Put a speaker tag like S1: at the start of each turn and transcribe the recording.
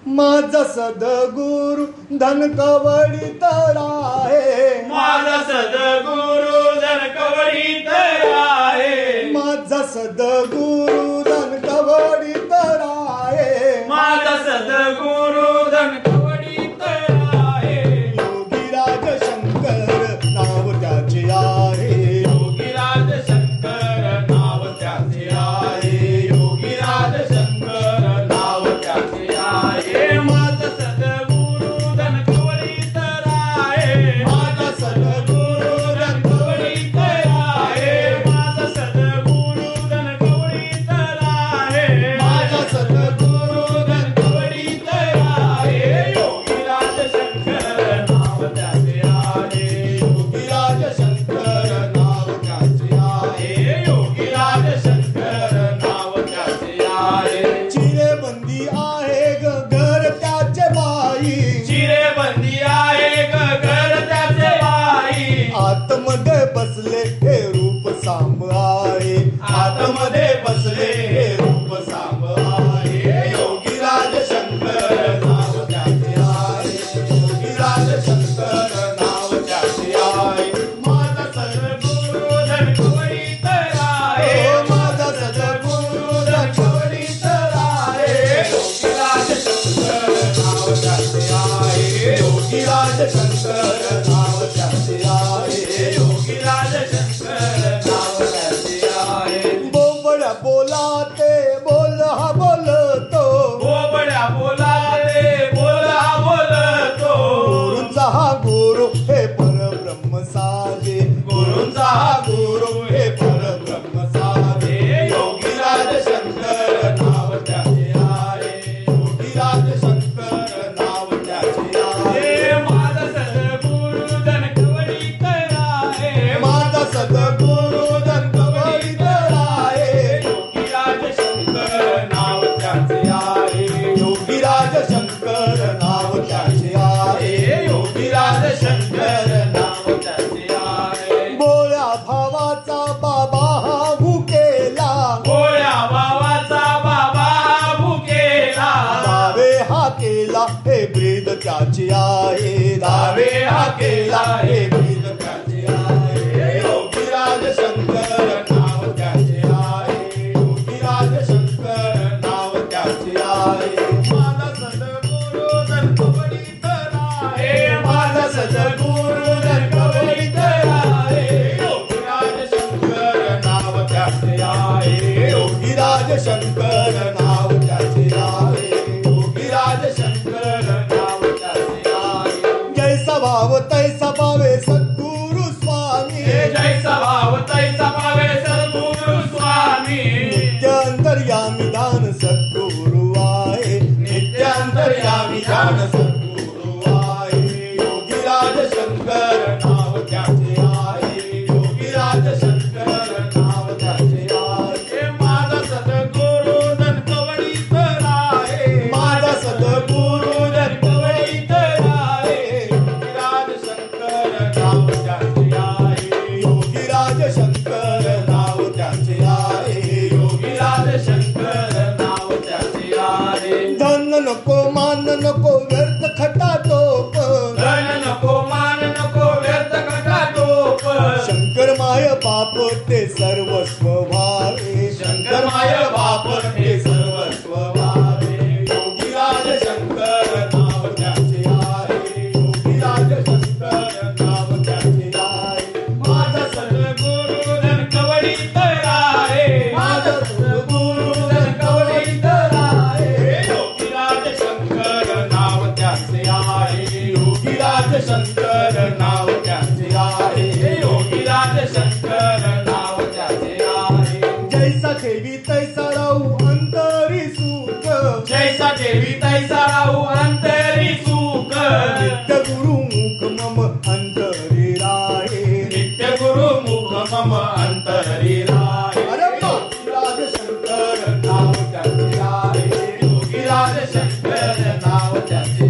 S1: माझा सद्गुरु धन कवडीत राहे,
S2: माझा सद्गुरु धन कवडीत राहे,
S1: माझा सद्गुरु धन कवडीत राहे,
S2: माझा सद्गुरु धन कवडीत राहे।
S1: योगीराज शंकर नाव त्याचे आहे,
S2: योगीराज शंकर नाव त्याचे आहे, योगीराज शंकर नाव त्याचे आहे। माझा सद्गुरु धन कवडीत राहे, माझा सद्गुरु धन कवडीत राहे, माझा सद्गुरु धन कवडीत राहे, माझा सद्गुरु धन कवडीत राहे। योगीराज शंकर नाव त्याचे आहे, योगीराज शंकर नाव त्याचे आहे, योगीराज शंकर नाव त्याचे आहे।
S1: चिरेबंदी आहे ग घर त्याचे बाई,
S2: चिरेबंदी आहे ग घर त्याचे बाई,
S1: आतमध्ये बसले हे रूप सांब आहे,
S2: आतमध्ये बसले हे रूप सांब आहे। योगीराज शंकर नाव त्याचे आहे, योगीराज शंकर नाव त्याचे आहे। माझा सद्गुरु धन कवडीत राहे, माझा सद्गुरु धन कवडीत राहे। योगीराज शंकर नाव त्याचे आहे, योगीराज शंकर नाव त्याचे आहे, योगीराज शंकर नाव त्याचे आहे।
S1: बोबड्या बोलाते बोल हा बोलतो,
S2: बोबड्या बोलाते बोल हा बोलतो,
S1: गुरूंचा हा गुरु हे परब्रह्म साजे,
S2: गुरूंचा हा गुरु हे परब्रह्म साजे। योगीराज शंकर नाव त्याचे आहे, योगीराज शंकर नाव त्याचे आहे। माझा सद्गुरु धन कवडीत राहे,
S1: माझा सद्गुरु धन कवडीत राहे,
S2: योगीराज शंकर नाव त्याचे आहे,
S1: योगीराज शंकर नाव त्याचे आहे,
S2: योगीराज शंकर नाव त्याचे आहे।
S1: बोळ्या भावाचा बाबा हा भुकेला,
S2: भोळ्या भावाचा बाबा भुकेला,
S1: दावे हा केला हे ब्रीद त्याची आहे,
S2: दावे हा केला हे ब्रीद त्याचे आहे। योगीराज शंकर नाव त्याचे आहे, योगीराज शंकर नाव त्याचे आहे। माझा सद्गुरु धन कवडीत राहे, माझा सद्गुरु धन कवडीत राहे। योगीराज शंकर नाव त्याचे आहे,
S1: योगीराज शंकर नाव त्याचे आहे,
S2: योगीराज शंकर नाव त्याचे आहे।
S1: जैसा भाव तैसा पावे सद्गुरु स्वामी,
S2: जैसा भाव तैसा पावे सद्गुरु स्वामी,
S1: नित्य अंतर्यामी दान सद्गुरु आहे,
S2: नित्य अंतर्यामी जान सद्गुरु आहे। योगीराज शंकर नाव त्याचे आहे, योगीराज शंकर नाव त्याचे आहे। माझा सद्गुरु धन कवडीत राहे, माझा सद्गुरु धन कवडीत राहे। योगीराज शंकर नाव त्याचे आहे,
S1: योगीराज शंकर
S2: नाव त्याचे आहे, योगीराज शंकर नाव त्याचे आहे।
S1: धन नको मान नको व्यर्थ खटाटोप,
S2: धन नको मान नको व्यर्थ खटाटोप,
S1: शंकर माय बाप ते सर्वस्व व्हावे,
S2: शंकर माय बाप हे सर्वस्व व्हावे। योगीराज शंकर नाव त्याचे आहे, योगीराज शंकर नाव त्याचे आहे। माझा सद्गुरु धन कवडीत राहे, माझा सद्गुरु धन कवडीत राहे। योगीराज शंकर नाव त्याचे आहे, योगीराज शंकर नाव त्याचे आहे, योगीराज शंकर नाव त्याचे आहे।
S1: जैसा ठेवी तैसा राहू अंतरी सुख,
S2: जैसा ठेवी तैसा राहू अंतरी सुख,
S1: नित्य गुरु मुख मम अंतरी राहे,
S2: नित्य गुरु मुख मम अंतरी राहे।
S1: अरे वा!
S2: योगीराज शंकर नाव त्याचे आहे, योगीराज शंकर नाव त्याचे